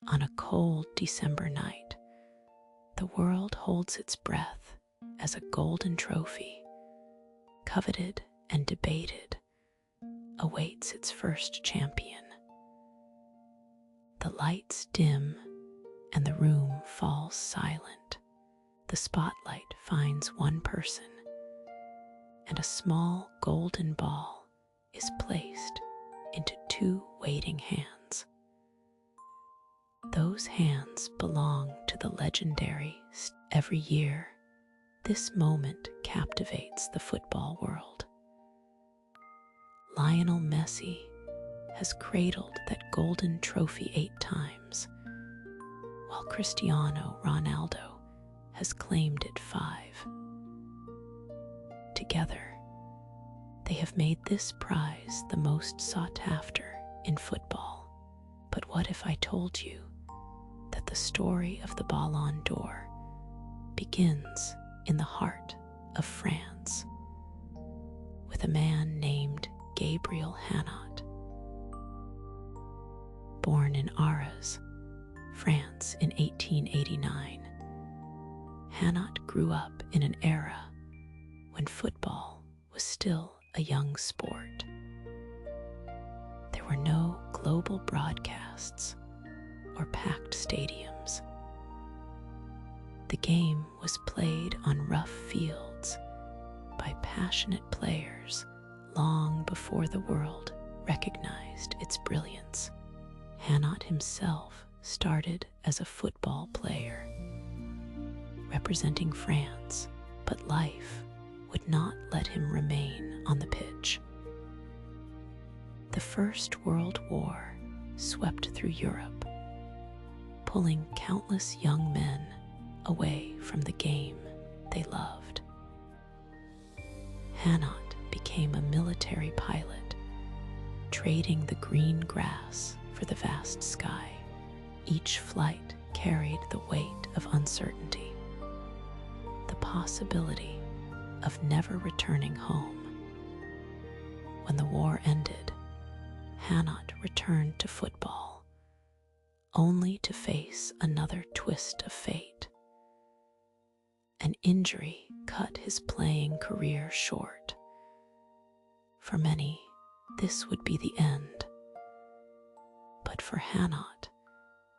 On a cold December night, the world holds its breath as a golden trophy, coveted and debated, awaits its first champion. The lights dim and the room falls silent. The spotlight finds one person, and a small golden ball is placed into two waiting hands. Those hands belong to the legendary. Every year, this moment captivates the football world. Lionel Messi has cradled that golden trophy 8 times, while Cristiano Ronaldo has claimed it 5. Together, they have made this prize the most sought after in football. But what if I told you that the story of the Ballon d'Or begins in the heart of France, with a man named Gabriel Hanot? Born in Arras, France in 1889, Hanot grew up in an era when football was still a young sport. There were no global broadcasts or packed stadiums. The game was played on rough fields by passionate players long before the world recognized its brilliance. Hanot himself started as a football player, representing France, but life would not let him remain on the pitch. The First World War swept through Europe, pulling countless young men away from the game they loved. Hanot became a military pilot, trading the green grass for the vast sky. Each flight carried the weight of uncertainty, the possibility of never returning home. When the war ended, Hanot returned to football, only to face another twist of fate. An injury cut his playing career short. For many, this would be the end. But for Hanot,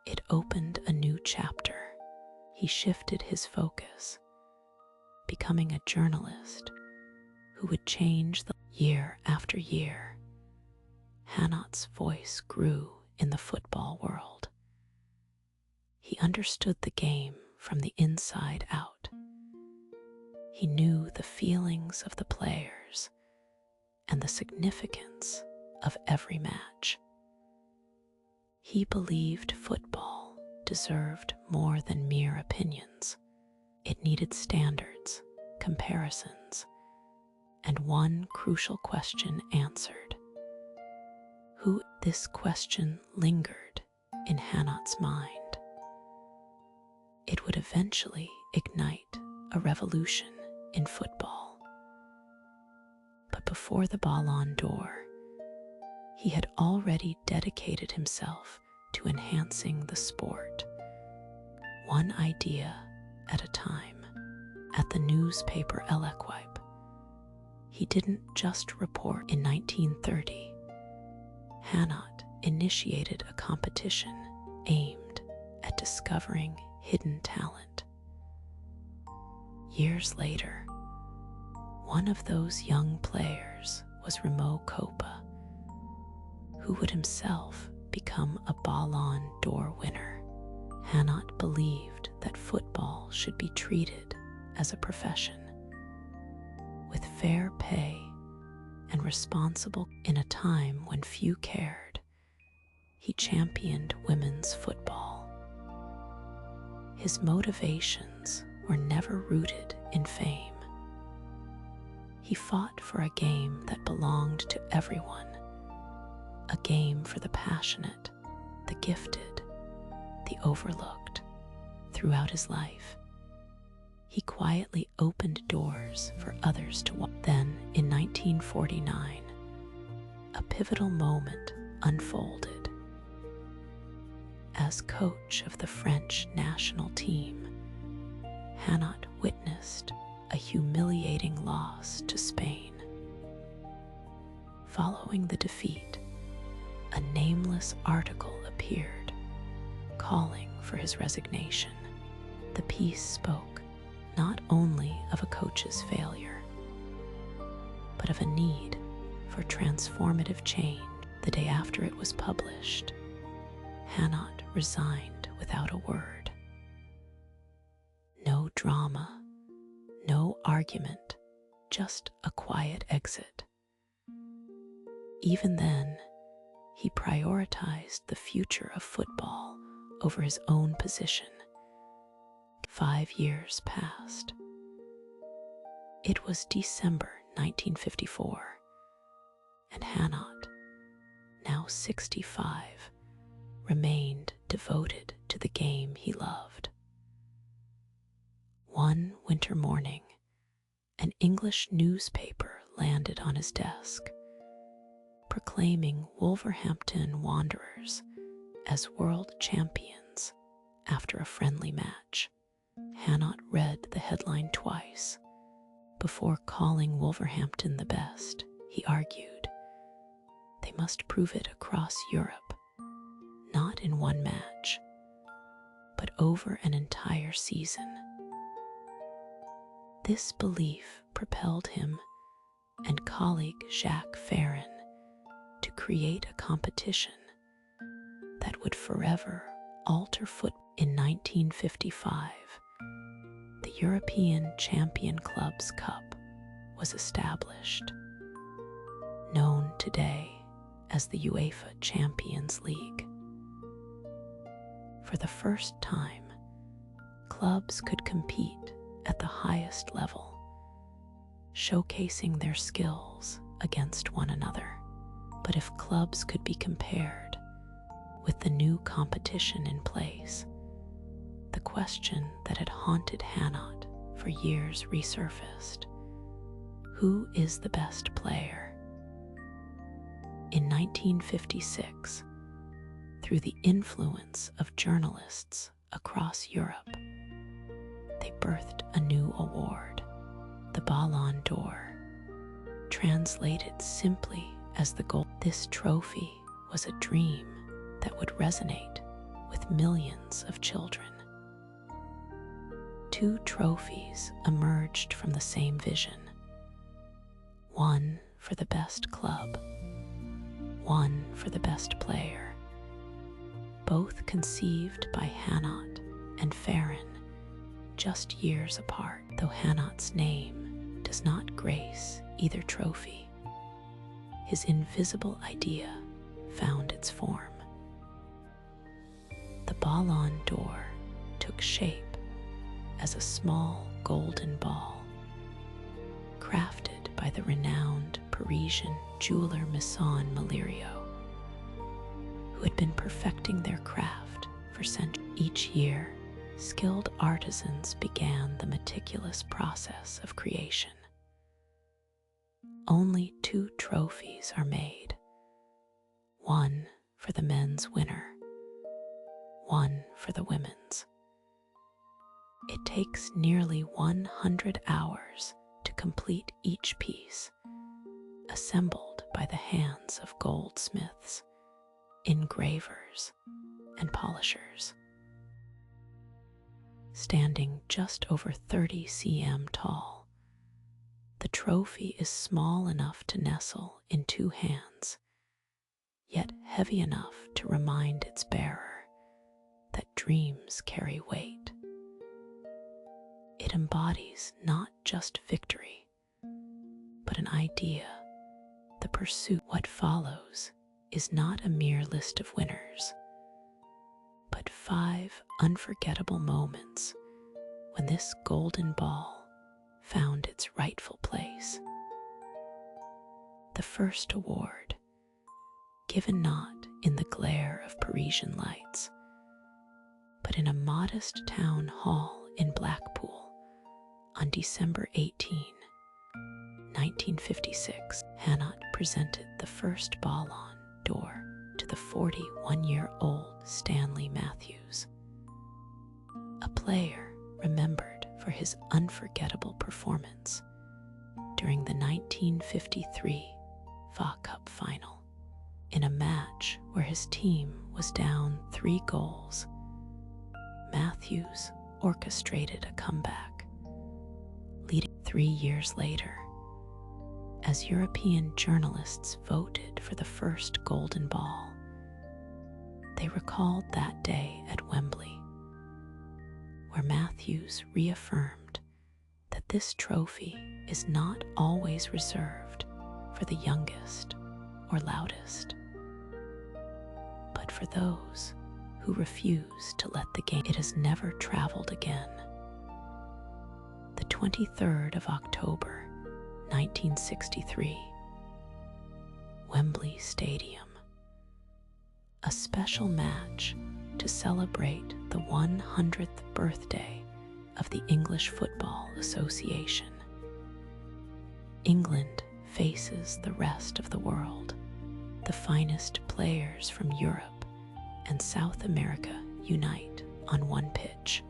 it opened a new chapter. He shifted his focus, becoming a journalist who would change the year after year. Hanot's voice grew in the football world. He understood the game from the inside out. He knew the feelings of the players and the significance of every match. He believed football deserved more than mere opinions. It needed standards, comparisons, and one crucial question answered. Who? This question lingered in Hanot's mind. It would eventually ignite a revolution in football. But before the Ballon d'Or, he had already dedicated himself to enhancing the sport, one idea at a time. At the newspaper L'Equipe, he didn't just report. In 1930, Hanot initiated a competition aimed at discovering hidden talent. Years later, one of those young players was Remo Coppa, who would himself become a Ballon d'Or winner. Hanot believed that football should be treated as a profession, with fair pay and responsible. In a time when few cared, he championed women's football. His motivations were never rooted in fame. He fought for a game that belonged to everyone, a game for the passionate, the gifted, the overlooked. Throughout his life, he quietly opened doors for others to walk. Then, in 1949, a pivotal moment unfolded. As coach of the French national team, Hanaud witnessed a humiliating loss to Spain. Following the defeat, a nameless article appeared calling for his resignation. The piece spoke not only of a coach's failure, but of a need for transformative change. The day after it was published, Hanaud resigned without a word. No drama, no argument, just a quiet exit. Even then, he prioritized the future of football over his own position. 5 years passed. It was December 1954, and Hanaud, now 65, remained devoted to the game he loved. One winter morning, an English newspaper landed on his desk, proclaiming Wolverhampton Wanderers as world champions after a friendly match. Hanaud read the headline twice before calling Wolverhampton the best. He argued they must prove it across Europe, not in one match, but over an entire season. This belief propelled him and colleague Jacques Ferrin to create a competition that would forever alter football. In 1955, the European Champion Clubs Cup was established, known today as the UEFA Champions League. For the first time, clubs could compete at the highest level, showcasing their skills against one another. But if clubs could be compared with the new competition in place, the question that had haunted Hanaud for years resurfaced: who is the best player? In 1956, through the influence of journalists across Europe, they birthed a new award, the Ballon d'Or, translated simply as the gold. This trophy was a dream that would resonate with millions of children. 2 trophies emerged from the same vision, one for the best club, one for the best player, both conceived by Hanaud and Ferrin just years apart. Though Hanaud's name does not grace either trophy, his invisible idea found its form. The Ballon d'Or took shape as a small golden ball, crafted by the renowned Parisian jeweler Maison Malerio, who had been perfecting their craft for centuries. Each year, skilled artisans began the meticulous process of creation. Only 2 trophies are made, one for the men's winner, one for the women's. It takes nearly 100 hours to complete each piece, assembled by the hands of goldsmiths, engravers, and polishers. Standing just over 30 cm tall, the trophy is small enough to nestle in 2 hands, yet heavy enough to remind its bearer that dreams carry weight. It embodies not just victory, but an idea, the pursuit. What follows is not a mere list of winners, but 5 unforgettable moments when this golden ball found its rightful place. The first award, given not in the glare of Parisian lights, but in a modest town hall in Blackpool on December 18, 1956, Hanaud presented the first Ballon d'Or to the 41-year-old Stanley Matthews, a player remembered for his unforgettable performance during the 1953 FA Cup final. In a match where his team was down 3 goals, Matthews orchestrated a comeback, leading 3 years later. As European journalists voted for the first Golden Ball, they recalled that day at Wembley, where Matthews reaffirmed that this trophy is not always reserved for the youngest or loudest, but for those who refuse to let the game. It has never traveled again. The 23rd of October, 1963, Wembley Stadium. A special match to celebrate the 100th birthday of the English Football Association. England faces the rest of the world. The finest players from Europe and South America unite on one pitch.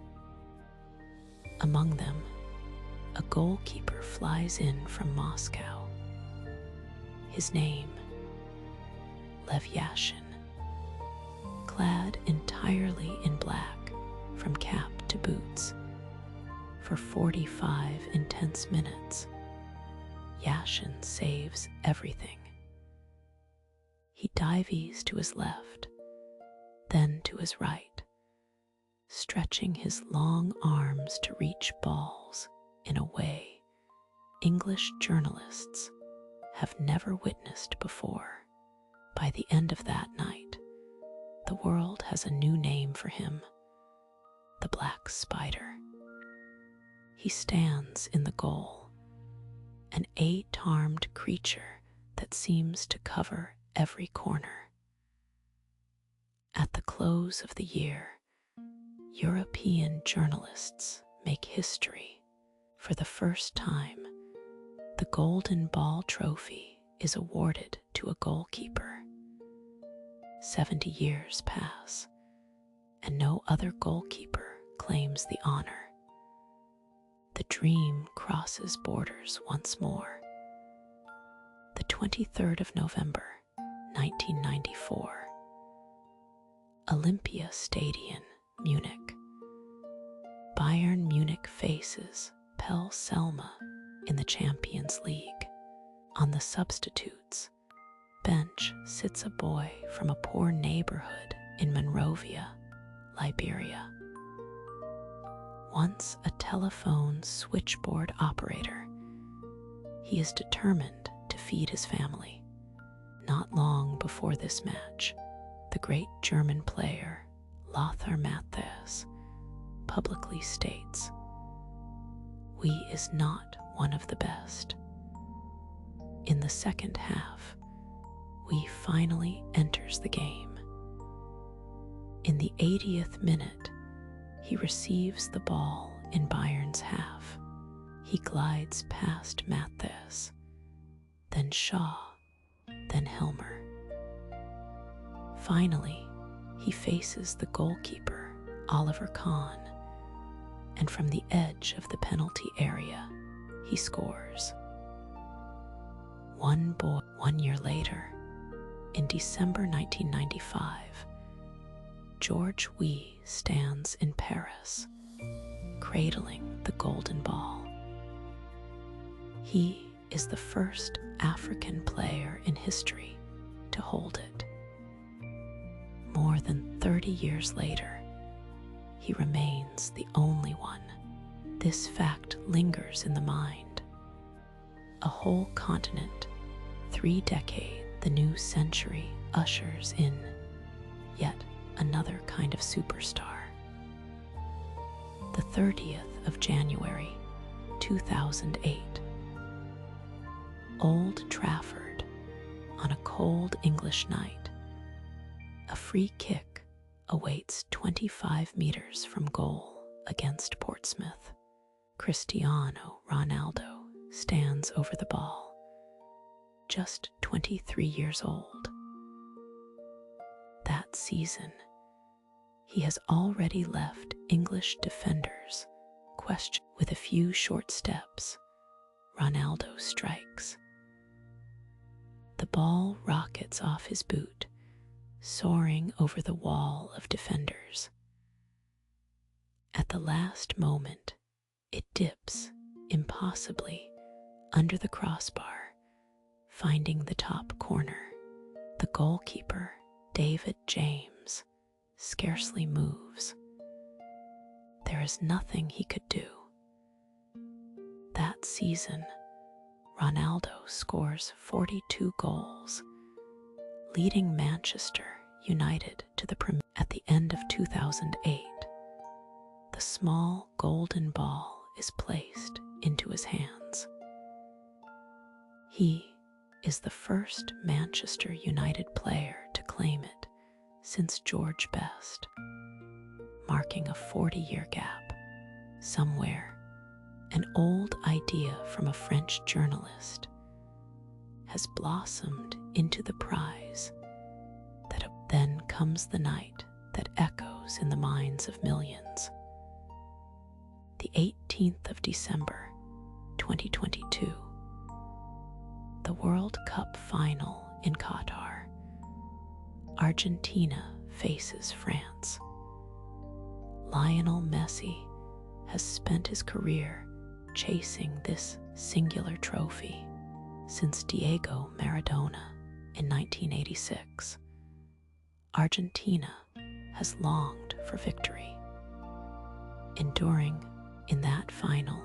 Among them, a goalkeeper flies in from Moscow. His name, Lev Yashin. Clad entirely in black from cap to boots, for 45 intense minutes, Yashin saves everything. He dives to his left, then to his right, stretching his long arms to reach balls in a way English journalists have never witnessed before. By the end of that night, the world has a new name for him, the Black Spider. He stands in the goal, an 8-armed creature that seems to cover every corner. At the close of the year, European journalists make history. For the first time, the Golden Ball trophy is awarded to a goalkeeper. 70 years pass, and no other goalkeeper claims the honor. The dream crosses borders once more. The 23rd of November, 1994. Olympia Stadium, Munich. Bayern Munich faces Pel Selma in the Champions League. On the substitutes bench sits a boy from a poor neighborhood in Monrovia, Liberia. Once a telephone switchboard operator, he is determined to feed his family. Not long before this match, the great German player Lothar Matthäus publicly states, "We is not one of the best." In the second half, We finally enters the game. In the 80th minute, he receives the ball in Bayern's half. He glides past Matthäus, then Shaw, then Helmer. Finally, he faces the goalkeeper, Oliver Kahn, and from the edge of the penalty area, he scores. 1 year later, in December 1995, George Weah stands in Paris, cradling the golden ball. He is the first African player in history to hold it. More than 30 years later, he remains the only one. This fact lingers in the mind. A whole continent, 3 decades, the new century ushers in yet another kind of superstar. The 30th of January, 2008. Old Trafford, on a cold English night. A free kick awaits 25 meters from goal against Portsmouth. Cristiano Ronaldo stands over the ball, just 23 years old. that season, he has already left English defenders questioned. With a few short steps, Ronaldo strikes. The ball rockets off his boot, soaring over the wall of defenders. At the last moment, it dips impossibly under the crossbar, finding the top corner. The goalkeeper, David James, scarcely moves. There is nothing he could do. That season, Ronaldo scores 42 goals, leading Manchester United to the Premier. At the end of 2008, the small golden ball is placed into his hands. He is the first Manchester United player to claim it since George Best, marking a 40-year gap. Somewhere, an old idea from a French journalist has blossomed into the prize that then comes the night that echoes in the minds of millions. The 18th of December, 2022, the World Cup final in Qatar. Argentina faces France. Lionel Messi has spent his career chasing this singular trophy since Diego Maradona in 1986. Argentina has longed for victory. Enduring in that final,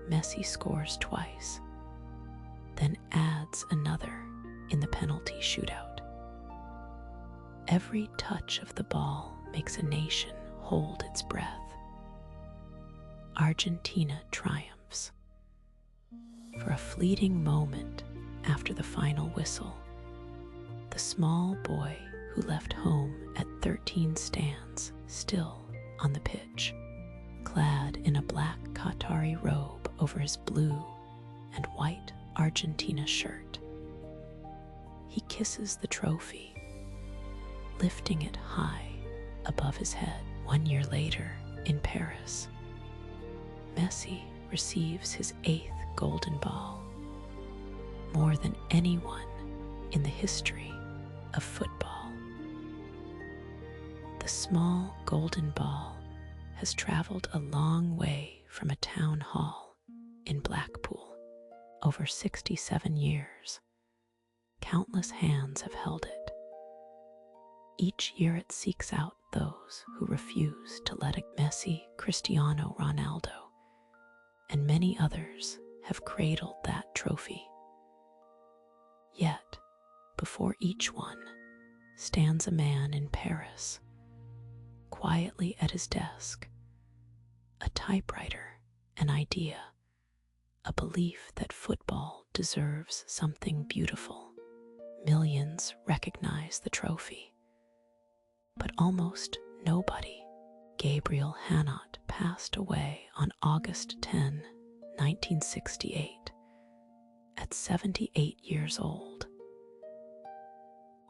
Messi scores twice, then adds another in the penalty shootout. Every touch of the ball makes a nation hold its breath. Argentina triumphs. For a fleeting moment after the final whistle, the small boy who left home at 13 stands still on the pitch, clad in a black Qatari robe over his blue and white Argentina shirt. He kisses the trophy, lifting it high above his head. 1 year later, in Paris, Messi receives his 8th golden ball, more than anyone in the history of football. The small golden ball has traveled a long way from a town hall in Blackpool. Over 67 years, countless hands have held it. Each year it seeks out those who refuse to let it. Messi, Cristiano Ronaldo, and many others have cradled that trophy. Yet, before each one stands a man in Paris, quietly at his desk, a typewriter, an idea, a belief that football deserves something beautiful. Millions recognize the trophy, but almost nobody. Gabriel Hanot passed away on August 10, 1968, at 78 years old.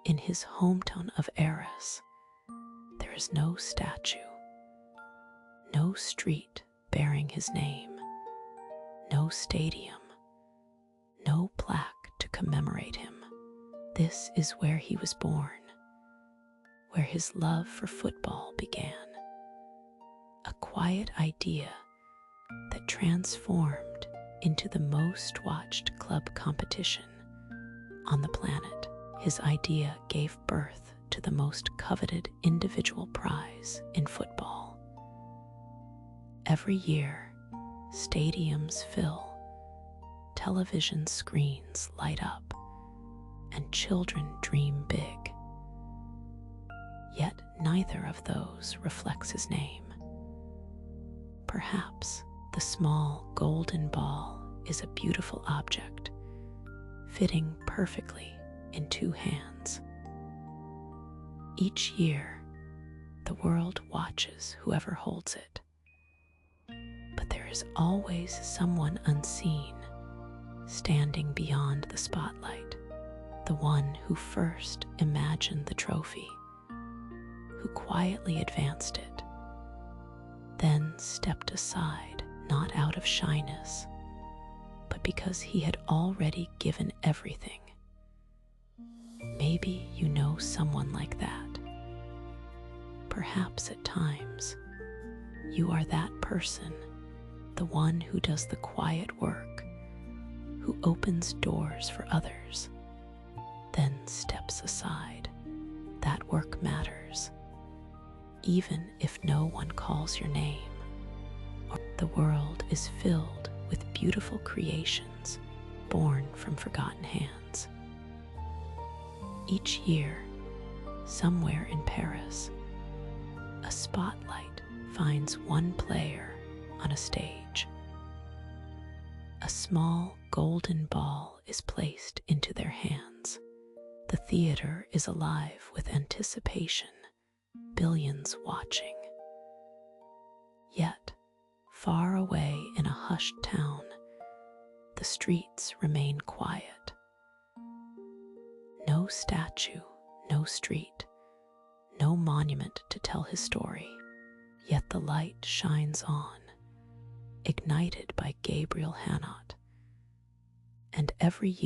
In his hometown of Arras, there is no statue, no street bearing his name, no stadium, no plaque to commemorate him. This is where he was born, where his love for football began. A quiet idea that transformed into the most watched club competition on the planet. His idea gave birth to the most coveted individual prize in football. Every year, stadiums fill, television screens light up, and children dream big. Yet neither of those reflects his name. Perhaps the small golden ball is a beautiful object, fitting perfectly in two hands. Each year, the world watches whoever holds it. But there is always someone unseen, standing beyond the spotlight, the one who first imagined the trophy, who quietly advanced it, then stepped aside, not out of shyness, but because he had already given everything. Maybe you know someone like that. Perhaps at times, you are that person, the one who does the quiet work, who opens doors for others, then steps aside. That work matters, even if no one calls your name. The world is filled with beautiful creations born from forgotten hands. Each year, somewhere in Paris, a spotlight finds one player on a stage. A small golden ball is placed into their hands. The theater is alive with anticipation, billions watching. Yet, far away in a hushed town, the streets remain quiet. No statue, no street, no monument to tell his story, yet the light shines on, ignited by Gabriel Hanot. And every year,